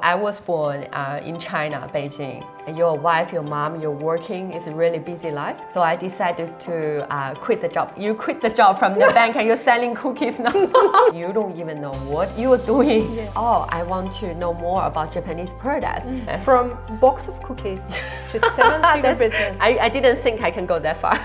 I was born in China, Beijing. Your wife, your mom, you're working, it's a really busy life. So I decided to quit the job. You quit the job from the bank and you're selling cookies now. You don't even know what you're doing. Yeah. Oh, I want to know more about Japanese products. From box of cookies to seven-figure business. I didn't think I can go that far.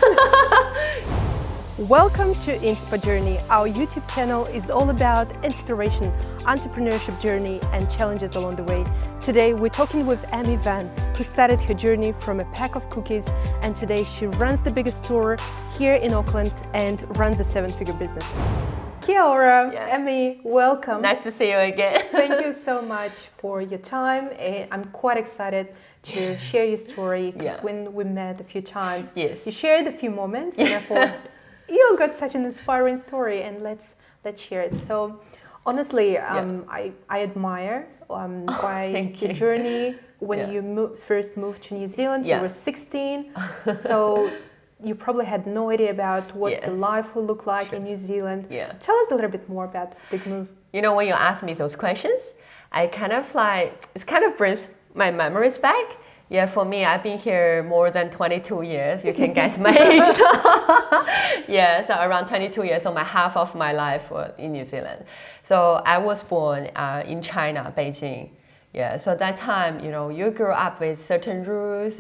Welcome to Inspa Journey. Our YouTube channel is all about inspiration, entrepreneurship journey and challenges along the way. Today we're talking with Amy Van, who started her journey from a pack of cookies, and today she runs the biggest store here in Auckland and runs a seven-figure business. Kia ora, Yeah. Amy, welcome. Nice to see you again. Thank you so much for your time. I'm quite excited to share your story because Yeah. when we met a few times, Yes. you shared a few moments and I thought, you got such an inspiring story and let's share it. So honestly, I admire by thank your you. journey when Yeah. you first moved to New Zealand. Yeah. You were 16, so you probably had no idea about what Yeah. the life would look like Sure. in New Zealand. Yeah. Tell us a little bit more about this big move. You know, when you ask me those questions, it kind of brings my memories back. Yeah, for me, I've been here more than 22 years. You can guess my age. Yeah, so around 22 years, so half of my life was in New Zealand. So I was born in China, Beijing. Yeah, so that time, you know, you grew up with certain rules.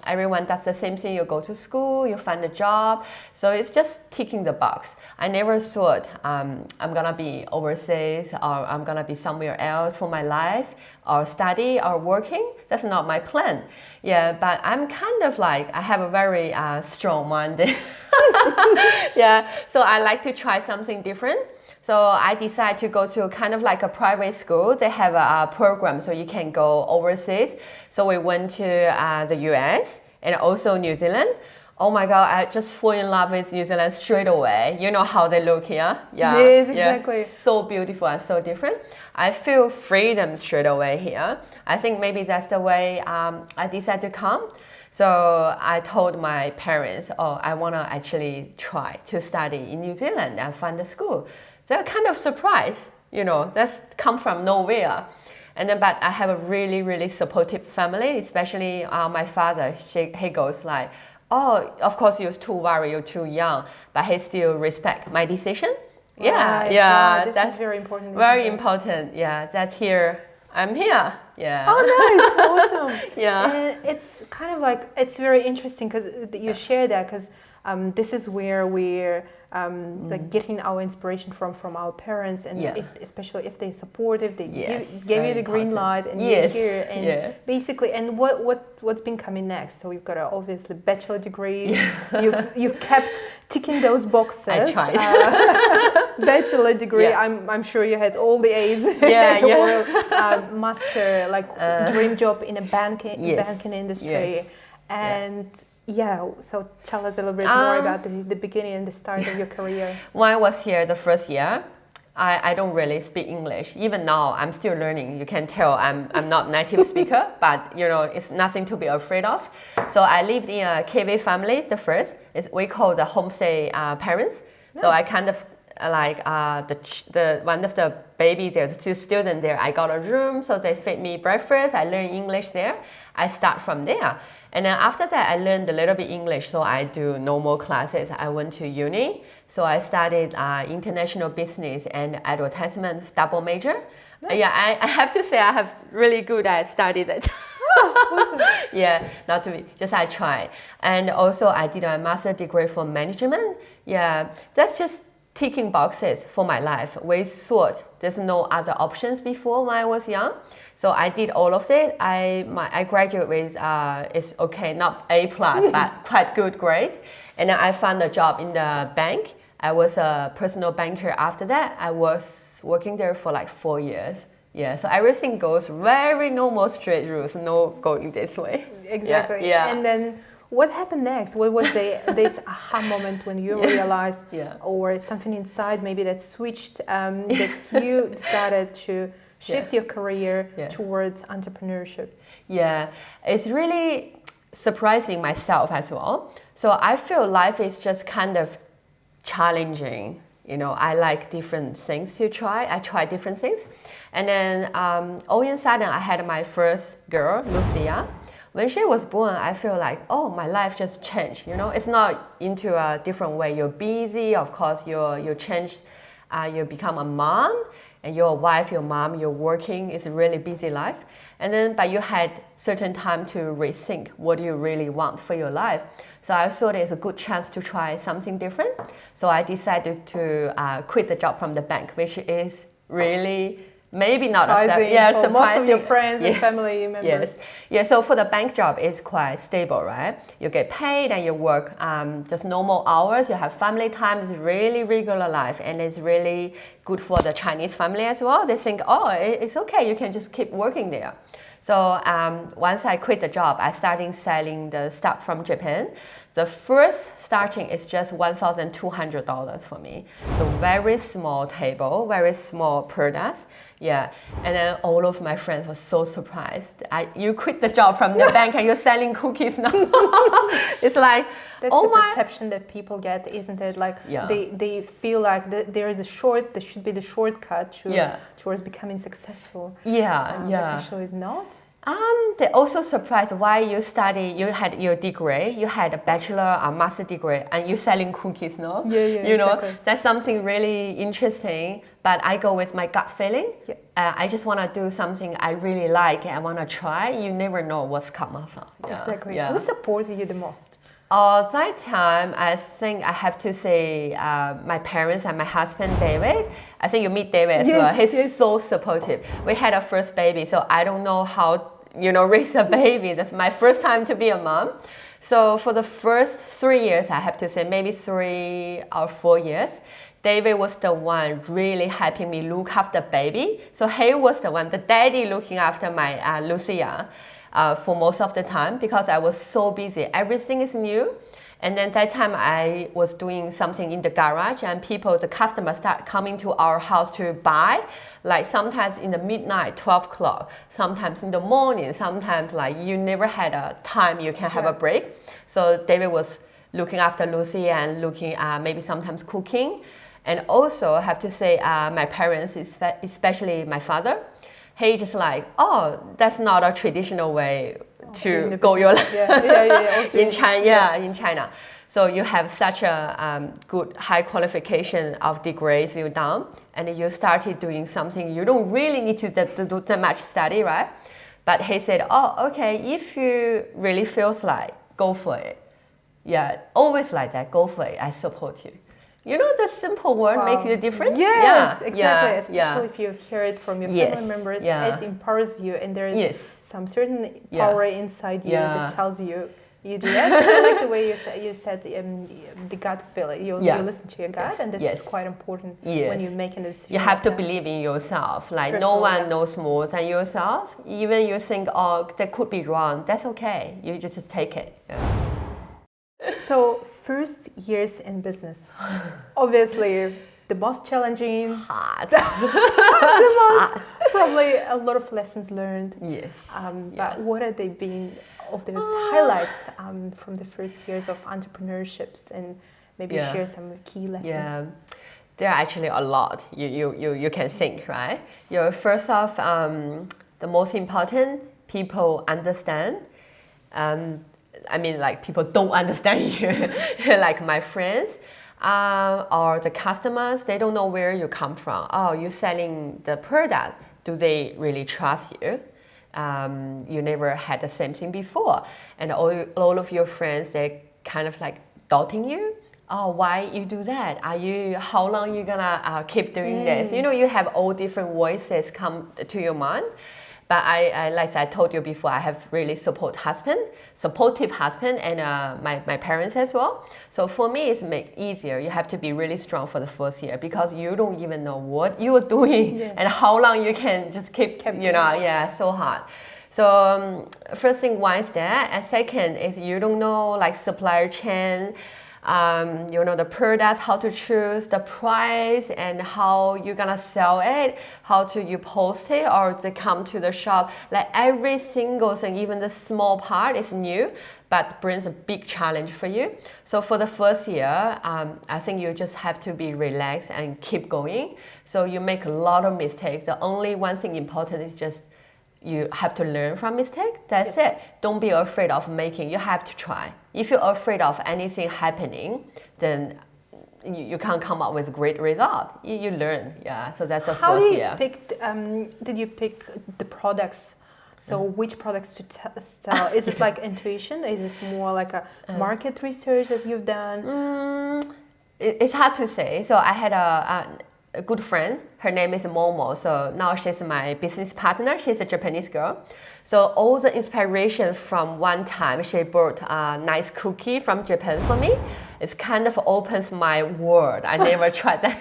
Everyone does the same thing. You go to school, you find a job. So it's just ticking the box. I never thought I'm gonna be overseas or I'm gonna be somewhere else for my life or study or working. That's not my plan. Yeah, but I'm kind of like, I have a very strong mind. Yeah, so I like to try something different. So I decided to go to kind of like a private school. They have a program so you can go overseas. So we went to the US and also New Zealand. Oh my God, I just fall in love with New Zealand straight away. You know how they look here? Yeah. Yes, exactly. Yeah. So beautiful and so different. I feel freedom straight away here. I think maybe that's the way I decided to come. So I told my parents, oh, I want to actually try to study in New Zealand and find a school. They're kind of surprised, you know, that's come from nowhere. And then, but I have a really, really supportive family, especially my father. He goes like, oh, of course you're too worried, you're too young, but he still respect my decision. Yeah, Right, yeah, wow, this that's is very important. very isn't it? important. Yeah, that's here. I'm here. Yeah. Oh, nice, awesome. Yeah. And it's kind of like, it's very interesting because you share that because this is where we're like getting our inspiration from our parents, and Yeah. especially if they're supportive, they Yes, gave you very the green important. light and Yes, you're here. And yeah. basically, and what's been coming next? So we've got a obviously bachelor degree. You've kept ticking those boxes. I tried. Bachelor degree. Yeah. I'm sure you had all the A's. Yeah, yeah. Or master, like dream job in a banking industry. Yes. And yeah, so tell us a little bit more about the beginning and the start of your career. When I was here the first year, I don't really speak English. Even now, I'm still learning. You can tell I'm not native speaker, but you know, it's nothing to be afraid of. So I lived in a KV family, the first. We call the homestay parents. Nice. So I kind of like the one of the baby there, the two students there, I got a room, so they feed me breakfast. I learn English there. I start from there. And then after that, I learned a little bit English, so I do normal classes. I went to uni, so I studied international business and advertisement double major. Nice. Yeah, I have to say I have really good at studied it. Awesome. Yeah, not to be, just I tried. And also I did a master degree for management. Yeah, that's just ticking boxes for my life. We thought there's no other options before when I was young. So I did all of it. I graduated with, it's okay, not A+, but quite good grade. And then I found a job in the bank. I was a personal banker after that. I was working there for like 4 years. Yeah, so everything goes very normal, straight rules, no going this way. Exactly. Yeah. And then what happened next? What was this aha moment when you realized, or something inside maybe that switched, that you decided to shift your career towards entrepreneurship? Yeah, it's really surprising myself as well. So I feel life is just kind of challenging I like different things to try. I try different things. And then all of a sudden, I had my first girl, Lucia. When she was born, I feel like, oh, my life just changed. It's not into a different way. You're busy, of course. You changed. You become a mom, and you're a wife, your mom. You're working. It's a really busy life. And then, but you had certain time to rethink what you really want for your life. So I thought it's a good chance to try something different. So I decided to quit the job from the bank, which is really maybe not surprising for most of your friends and family members. Yes. So for the bank job, it's quite stable, right? You get paid and you work just normal hours. You have family time. It's really regular life, and it's really good for the Chinese family as well. They think, oh, it's okay. You can just keep working there. So once I quit the job, I started selling the stuff from Japan. The first starting is just $1,200 for me. So very small table, very small products. Yeah, and then all of my friends were so surprised. You quit the job from the bank and you're selling cookies now. It's like, that's the perception that people get, isn't it? Like they feel like there should be the shortcut towards becoming successful. That's actually not. They also surprised why you had your degree, you had a bachelor or master degree, and you're selling cookies, no? Exactly. That's something really interesting. But I go with my gut feeling. I just want to do something I really like and I want to try. You never know what's coming from. Exactly. Who supported you the most? That time, I think I have to say my parents and my husband, David. I think you meet David as well. He's so supportive. We had our first baby, so I don't know how, raise a baby. That's my first time to be a mom. So for the first 3 years, I have to say maybe 3 or 4 years, David was the one really helping me look after baby. So he was the one, the daddy looking after my Lucia. For most of the time because I was so busy. Everything is new. And then that time I was doing something in the garage and the customers start coming to our house to buy. Like sometimes in the midnight, 12 o'clock, sometimes in the morning, sometimes like you never had a time you can have a break. So David was looking after Lucy and looking maybe sometimes cooking. And also I have to say my parents, especially my father, he just like, oh, that's not a traditional way to go your life in China. In China. So you have such a good high qualification of degrees you done, and you started doing something you don't really need to do that much study, right? But he said, oh, okay, if you really feels like, go for it. Yeah, always like that, go for it, I support you. The simple word makes you different. Yes, exactly. Especially if you hear it from your family members, it empowers you, and there is some certain power inside you that tells you do that. I like the way you said the gut feeling. You listen to your gut, and that's quite important when you're making a decision. You have to believe in yourself. Like no one knows more than yourself. Even you think, oh, that could be wrong. That's okay. You just take it. So, first years in business, obviously the most challenging, hard. Probably a lot of lessons learned. Yes. But what have they been of those highlights from the first years of entrepreneurships, and maybe share some key lessons? Yeah, there are actually a lot you can think, right? First off, the most important, people understand. People don't understand you, like my friends or the customers, they don't know where you come from. Oh, you're selling the product. Do they really trust you? You never had the same thing before. And all of your friends, they're kind of like doubting you. Oh, why you do that? How long you gonna keep doing this? You have all different voices come to your mind. But like I told you before, I have really supportive husband, and my parents as well. So for me, it's make easier. You have to be really strong for the first year because you don't even know what you are doing and how long you can just keep so hard. So first thing, one is that, and second is you don't know like supplier chain. the products, how to choose the price and how you're gonna sell it, how to you post it or they come to the shop. Like every single thing, even the small part is new, but brings a big challenge for you. So for the first year, I think you just have to be relaxed and keep going. So you make a lot of mistakes. The only one thing important is just you have to learn from mistake. That's it. Don't be afraid of making. You have to try. If you're afraid of anything happening, then you can't come up with great result. You learn. Yeah. So that's the first year. Did you pick the products? So which products to sell? Is it like intuition? Is it more like a market research that you've done? It's hard to say. So I had a good friend. Her name is Momo. So now she's my business partner. She's a Japanese girl. So all the inspiration from one time she brought a nice cookie from Japan for me. It kind of opens my world. I never tried that.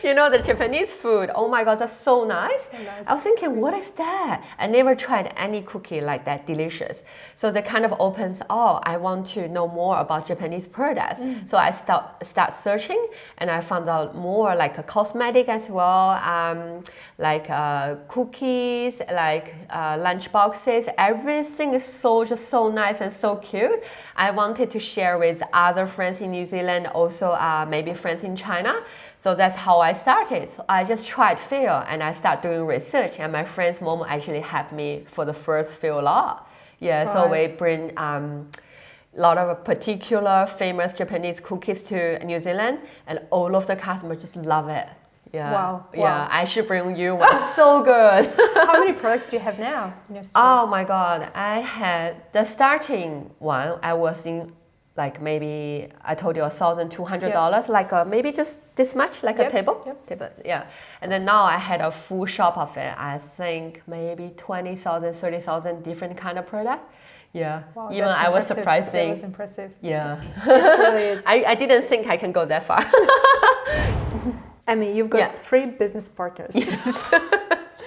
The Japanese food. Oh my God, that's so nice. I was thinking, what is that? I never tried any cookie like that, delicious. So that kind of opens, I want to know more about Japanese products. So I start searching and I found out more like a cosmetic as well, like cookies, like lunch boxes. Everything is just so nice and so cute. I wanted to share with other friends in New Zealand, also maybe friends in China. So that's how I started. So I just tried feel and I start doing research, and my friend's mom actually helped me for the first few lot. Yeah, right. So we bring a lot of particular famous Japanese cookies to New Zealand, and all of the customers just love it. Yeah. Wow. Yeah, I should bring you one. So good. How many products do you have now in your store? Oh my God. I had the starting one, I was in like maybe I told you $1,200, like maybe just this much, like a table. Table. Yeah. And then now I had a full shop of it. I think maybe 20,000, 30,000 different kind of product. Yeah. Wow, even I was surprising. That was impressive. Yeah. It really is. I didn't think I can go that far. I mean, you've got 3 business partners.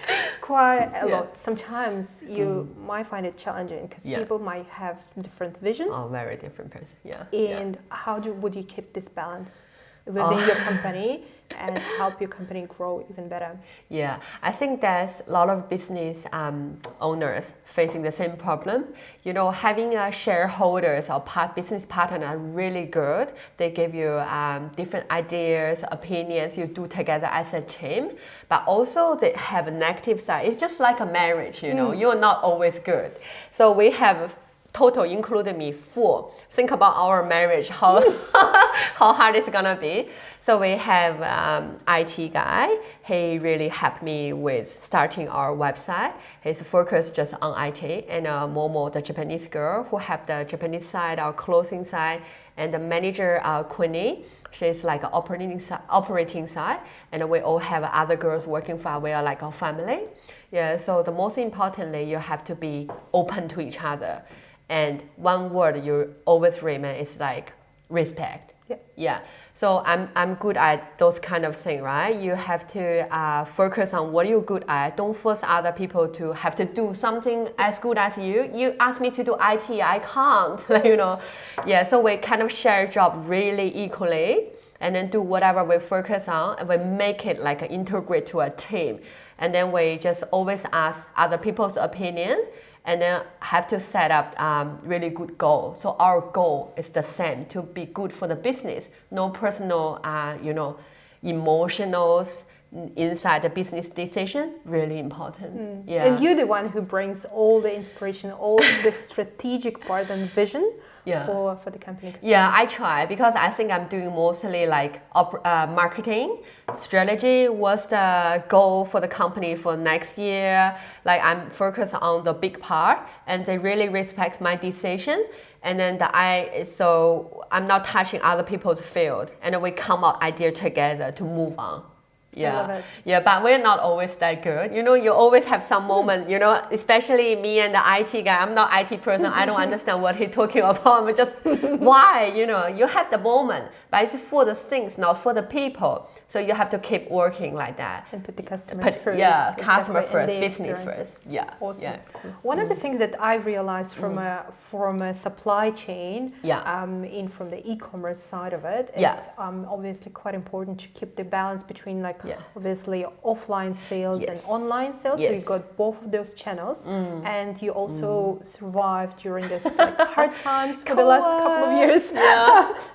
It's quite a lot. Sometimes you might find it challenging because people might have different vision. Oh, very different person. Yeah. And how would you keep this balance within your company and help your company grow even better? Yeah, I think there's a lot of business owners facing the same problem. Having shareholders or business partner are really good. They give you different ideas, opinions you do together as a team. But also they have a negative side. It's just like a marriage, you're not always good. So we have total, including me, 4. Think about our marriage, how hard it's gonna be. So we have IT guy. He really helped me with starting our website. He's focused just on IT. And Momo, the Japanese girl, who have the Japanese side, our clothing side, and the manager, Queenie. She's like operating side. And we all have other girls working for. We are like a family. Yeah. So the most importantly, you have to be open to each other. And one word you always remember is like respect. Yeah. So I'm good at those kind of things, right? You have to focus on what you're good at. Don't force other people to have to do something as good as you. You ask me to do IT, I can't, Yeah, so we kind of share job really equally and then do whatever we focus on, and we make it like integrate to a team. And then we just always ask other people's opinion, and then have to set up really good goal. So our goal is the same, to be good for the business. No personal, emotionals inside the business decision, really important. Yeah. And you're the one who brings all the inspiration, all the strategic part and vision for the company. Yeah, I try, because I think I'm doing mostly like marketing strategy. What's the goal for the company for next year? Like I'm focused on the big part, and they really respect my decision. And then so I'm not touching other people's field, and then we come up idea together to move on. Yeah, love it. yeah, but we're not always that good. You know, you always have some moment, you know, especially me and the IT guy. I'm not IT person. I don't understand what he's talking about. But just why, you know, you have the moment, but it's for the things, not for the people. So you have to keep working like that. And put the customers first. Yeah, exactly, customer and first, their business experiences. first. Yeah. Awesome. Yeah. One of the things that I realized from a supply chain, from the e-commerce side of it, it's obviously quite important to keep the balance between obviously offline sales and online sales. So you've got both of those channels, and you also survived during this hard times for the last couple of years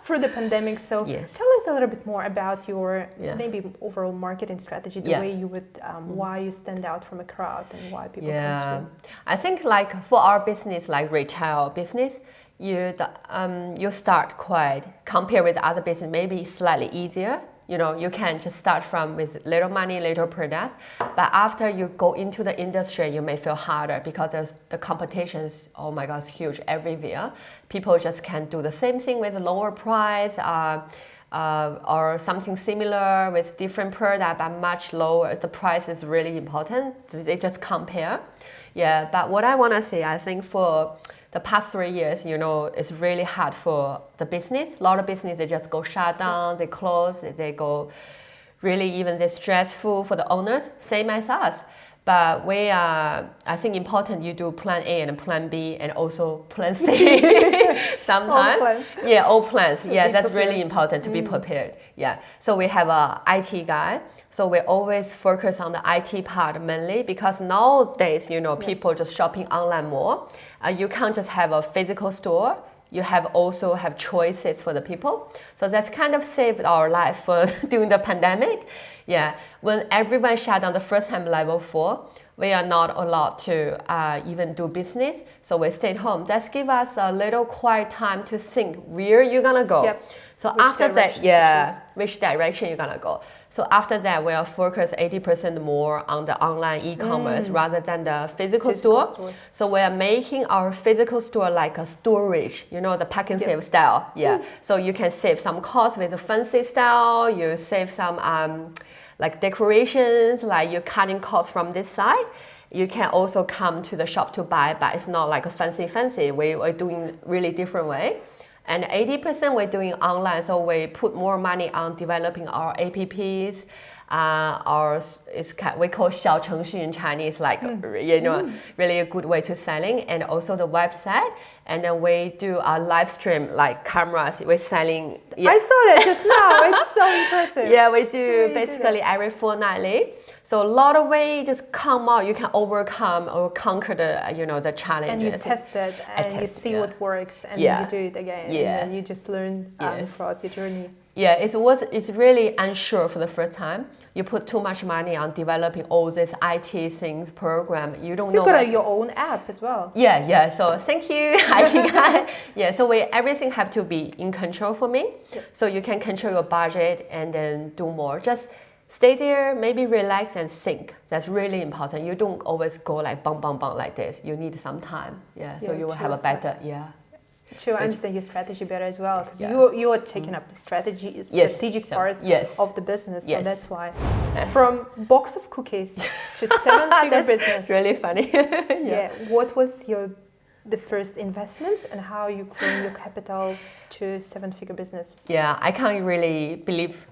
through the pandemic. So tell us a little bit more about your maybe overall marketing strategy, the way you would, why you stand out from a crowd and why people come to you. I think like for our business, like retail business, you start quite, compared with other business, maybe slightly easier. You know, you can just start from with little money, little products, but after you go into the industry, you may feel harder because the competition is, oh my God, it's huge everywhere. People just can't do the same thing with lower price, or something similar with different product but much lower. The price is really important. They just compare. Yeah, but what I want to say, I think for the past 3 years, you know, it's really hard for the business. A lot of business, they just go shut down, they close, they go really even they're stressful for the owners, same as us. But we are, I think important you do plan A and plan B and also plan C sometimes. All plans. Yeah, that's really important to be prepared. Yeah. So we have a IT guy. So we always focus on the IT part mainly because nowadays, you know, people just shopping online more. You can't just have a physical store. You also have choices for the people. So that's kind of saved our life during the pandemic. Yeah, when everyone shut down the first-time level 4, we are not allowed to even do business. So we stayed home. That gives us a little quiet time to think where you're gonna go. Yep. So after that, which direction you're gonna go. So after that, we'll focus 80% more on the online e-commerce rather than the physical store. So we're making our physical store like a storage, you know, the pack and save style. Yeah. So you can save some cost with the fancy style. You save some like decorations, like you're cutting costs from this side. You can also come to the shop to buy, but it's not like a fancy. We're doing really different way. And 80% we're doing online, so we put more money on developing our apps. We call 小程序 in Chinese, like you know, really a good way to selling, and also the website. And then we do a live stream, like cameras. We're selling. I saw that just now. It's so impressive. Yeah, we do basically every fortnightly. So a lot of ways just come out, you can overcome or conquer the challenges. And you test it and you see what works and you do it again. And then you just learn throughout your journey. Yeah, it's really unsure for the first time. You put too much money on developing all this IT things program. You don't know. So you got your own app as well. Yeah. So thank you, IT guy. Yeah. So everything have to be in control for me. Yep. So you can control your budget and then do more. Just stay there, maybe relax and think. That's really important. You don't always go like bang like this. You need some time. Yeah. So you will have a better to understand your strategy better as well, because you are taking up the strategic part of the business, so that's why. From box of cookies to 7-figure business. Really funny. What was the first investments and how you grown your capital to 7-figure business? Yeah, I can't really believe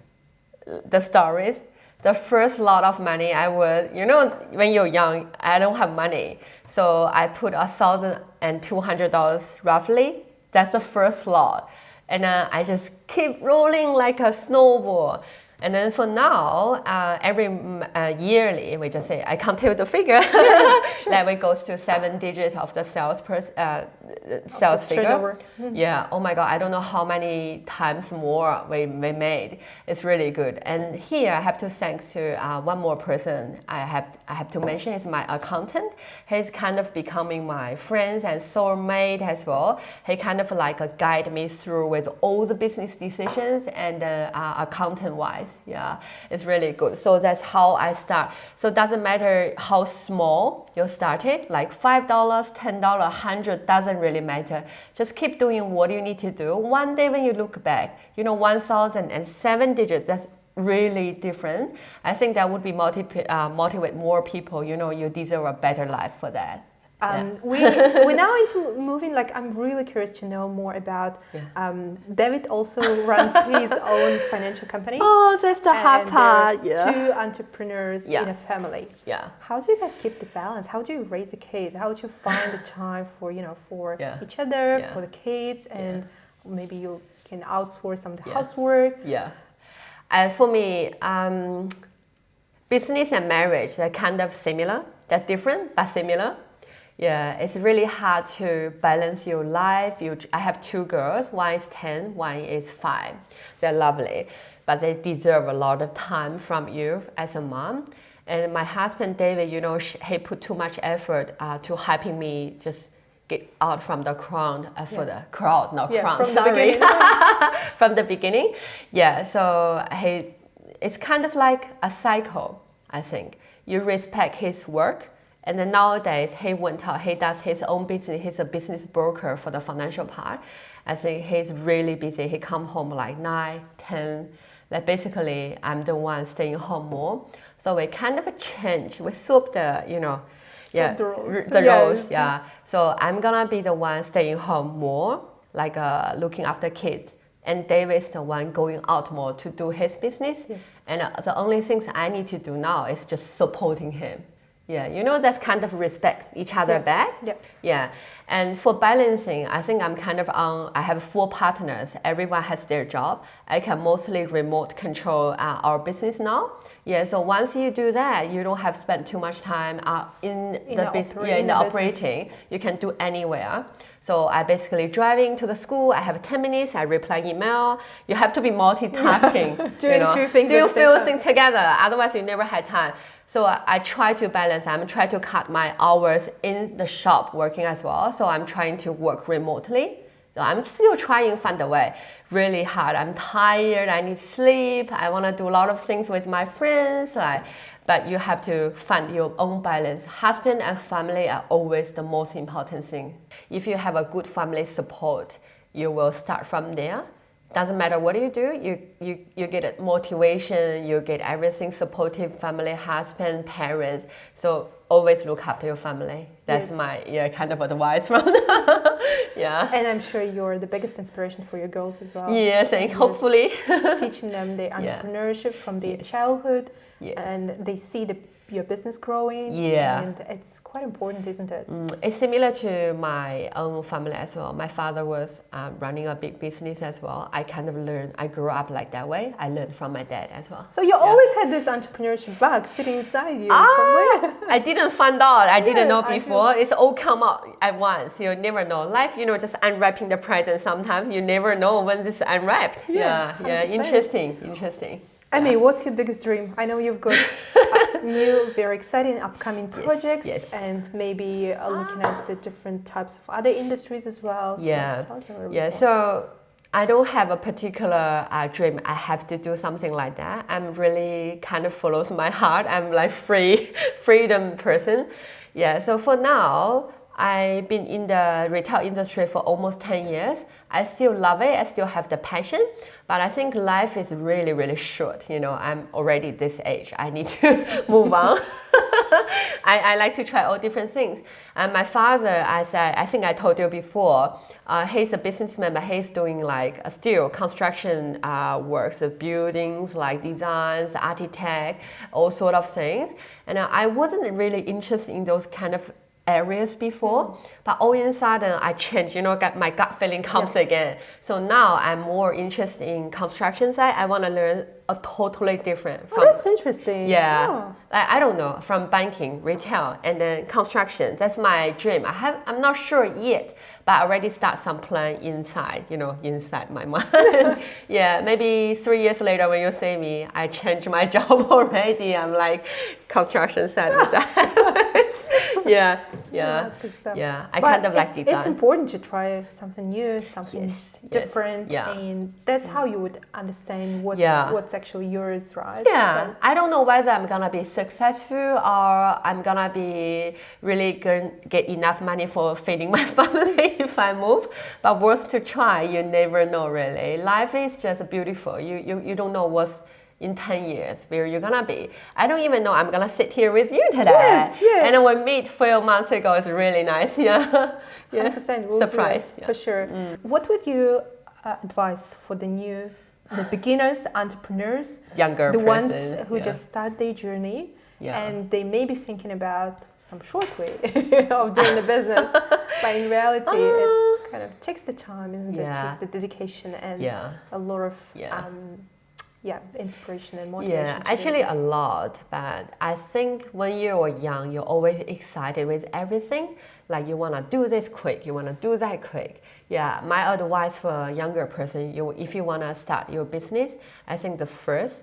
the stories. The first lot of money I would, when you're young, I don't have money, so I put $1,200 roughly. That's the first lot. And then I just keep rolling like a snowball. And then for now, every yearly, we just say, I can't tell the figure. Like we goes to 7 digits of the sales figure. Turnover. Yeah, oh my God, I don't know how many times more we made. It's really good. And here I have to thanks to one more person I have to mention is my accountant. He's kind of becoming my friend and soulmate as well. He kind of like guide me through with all the business decisions and accountant-wise. Yeah, it's really good. So that's how I start. So it doesn't matter how small you started, like $5, $10, $100, doesn't really matter. Just keep doing what you need to do. One day when you look back, 1,007 digits, that's really different, I think that would be motivate more people. You know, you deserve a better life for that. We're now into moving, like, I'm really curious to know more about, David also runs his own financial company. Oh, that's the hard part. Yeah. 2 entrepreneurs in a family. Yeah. How do you guys keep the balance? How do you raise the kids? How do you find the time for, for each other, for the kids, and maybe you can outsource some of the housework? Yeah. For me, business and marriage, they're kind of similar. They're different, but similar. Yeah, it's really hard to balance your life. I have 2 girls. One is 10, one is 5. They're lovely, but they deserve a lot of time from you as a mom. And my husband, David, he put too much effort to helping me just get out from the crowd, from the beginning. Yeah, so it's kind of like a cycle, I think. You respect his work. And then nowadays, he went out, he does his own business. He's a business broker for the financial part. I think he's really busy. He come home like 9, 10. Like basically, I'm the one staying home more. So we kind of change. We swap the, the roles. Yeah. So I'm gonna be the one staying home more, like looking after kids. And David's the one going out more to do his business. Yes. And the only things I need to do now is just supporting him. Yeah, that's kind of respect each other back. Yeah. And for balancing, I think I'm kind of I have 4 partners. Everyone has their job. I can mostly remote control our business now. Yeah, so once you do that, you don't have to spend too much time in the operating. You can do anywhere. So I basically driving to the school. I have 10 minutes. I reply email. You have to be multitasking. Doing a few things. Doing a few things together. Otherwise, you never had time. So I try to balance. I'm trying to cut my hours in the shop working as well. So I'm trying to work remotely. So I'm still trying to find a way. Really hard. I'm tired. I need sleep. I want to do a lot of things with my friends. But you have to find your own balance. Husband and family are always the most important thing. If you have a good family support, you will start from there. Doesn't matter what you do, you get motivation, you get everything, supportive family, husband, parents. So always look after your family. That's my kind of advice from And I'm sure you're the biggest inspiration for your girls as well. Yes, and hopefully. Teaching them the entrepreneurship from their childhood, and they see your business growing. And it's quite important, isn't it? It's similar to my own family as well. My father was running a big business as well. I kind of learned, I grew up like that way. I learned from my dad as well. So you always had this entrepreneurship bug sitting inside you. I didn't find out. I didn't know before. It's all come out at once. You never know. Life, just unwrapping the present sometimes. You never know when this is unwrapped. Interesting. I mean, what's your biggest dream? I know you've got new, very exciting upcoming projects, and maybe looking at the different types of other industries as well. So tell us a little bit more. So I don't have a particular dream. I have to do something like that. I'm really kind of follows my heart. I'm like freedom person. Yeah. So for now, I've been in the retail industry for almost 10 years. I still love it. I still have the passion. But I think life is really, really short. I'm already this age. I need to move on. I like to try all different things. And my father, I think I told you before, he's a businessman, but he's doing like still construction works, buildings, like designs, architect, all sort of things. And I wasn't really interested in those kind of areas before, but all of a sudden I changed, my gut feeling comes again. So now I'm more interested in construction side. I want to learn a totally different. That's interesting. I don't know, from banking, retail, and then construction. That's my dream. I'm not sure yet, but I already start some plan inside my mind. Maybe 3 years later when you see me, I changed my job already. I'm like construction side with that. That's good stuff. I kind of like design. It's important to try something new, something different, and that's how you would understand what's actually yours, right? So, I don't know whether I'm gonna be successful or I'm gonna be really gonna get enough money for feeding my family if I move, but worth to try. You never know, really. Life is just beautiful. You don't know what's in 10 years, where you're gonna be. I don't even know I'm gonna sit here with you today. Yes, yeah. And then we meet 12 months ago. It's really nice. Yeah. 100%. We'll Surprise. do it, for sure. What would you advise for the beginners, entrepreneurs, Younger the ones person, who just start their journey? Yeah. And they may be thinking about some short way of doing the business, but in reality, it kind of takes the time and it takes the dedication and a lot of inspiration and motivation. Yeah, actually a lot. But I think when you're young, you're always excited with everything. Like you want to do this quick, you want to do that quick. Yeah, my advice for a younger person, if you want to start your business, I think the first,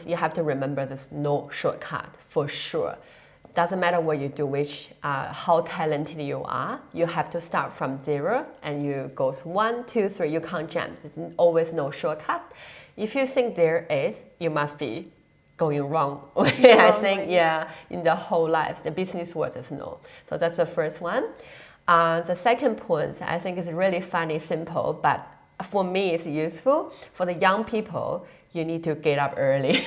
you have to remember there's no shortcut for sure. Doesn't matter what you do, how talented you are, you have to start from zero and you go 1, 2, 3, you can't jump. There's always no shortcut. If you think there is, you must be going wrong. I think, in the whole life, the business world is no. So that's the first one. The second point, I think is really funny, simple, but for me it's useful. For the young people, you need to get up early.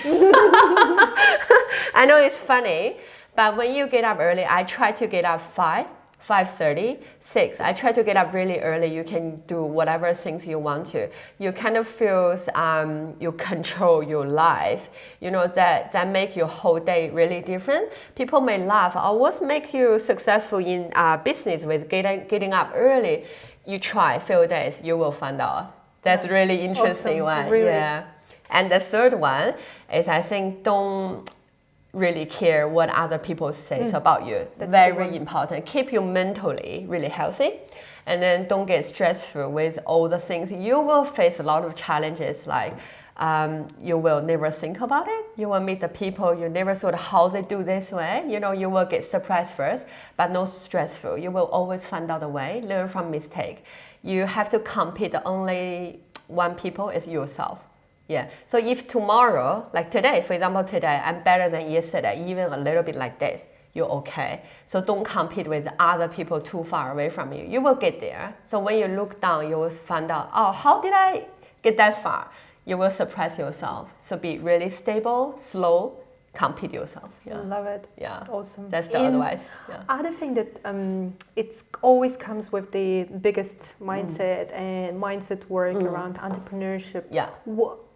I know it's funny, but when you get up early, I try to get up 5:30, 6. I try to get up really early. You can do whatever things you want to. You kind of feel you control your life. You know, that make your whole day really different. People may laugh, what makes you successful in business with getting up early? You try a few days, you will find out. That's really interesting one. Really. Yeah. And the third one is, I think, don't really care what other people say about you. That's very important. Keep you mentally really healthy, and then don't get stressful with all the things. You will face a lot of challenges, like you will never think about it. You will meet the people you never thought how they do this way. You know, you will get surprised first, but no stressful. You will always find out a way, learn from mistake. You have to compete. The only one people is yourself. Yeah. So if tomorrow, like today, for example, today, I'm better than yesterday, even a little bit like this, you're okay. So don't compete with other people too far away from you. You will get there. So when you look down, you will find out, how did I get that far? You will surprise yourself. So be really stable, slow, compete yourself. Yeah. Love it. Yeah. Awesome. That's the advice. Yeah. Other thing that it always comes with the biggest mindset and mindset work around entrepreneurship. Yeah.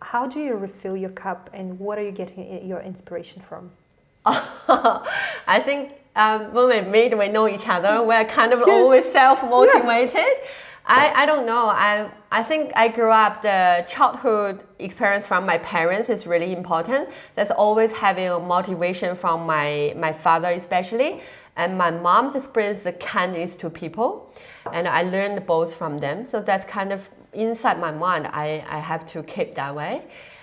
How do you refill your cup, and what are you getting your inspiration from? I think when we meet, we know each other. We're kind of always self-motivated. I don't know. I think I grew up, the childhood experience from my parents is really important. That's always having a motivation from my father especially. And my mom just brings the kindness to people. And I learned both from them. So that's kind of inside my mind. I have to keep that way.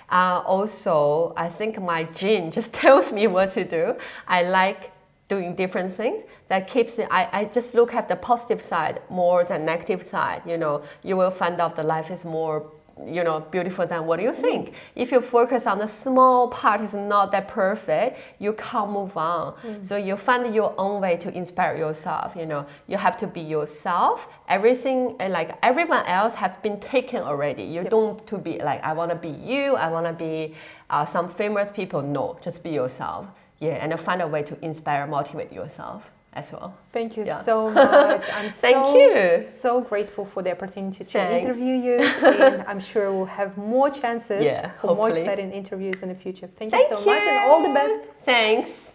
Also, I think my gene just tells me what to do. I like doing different things. That keeps it, I just look at the positive side more than negative side. You know, you will find out the life is more, you know, beautiful than what you think. If you focus on the small part is not that perfect, you can't move on. So you find your own way to inspire yourself. You know, you have to be yourself. Everything, like everyone else have been taken already. You don't to be like, I want to be you, I want to be some famous people. No, just be yourself. Yeah, and find a way to inspire, motivate yourself as well. Thank you so much. I'm so grateful for the opportunity to interview you, and I'm sure we'll have more chances for more exciting interviews in the future. Thank you so much, and all the best. Thanks.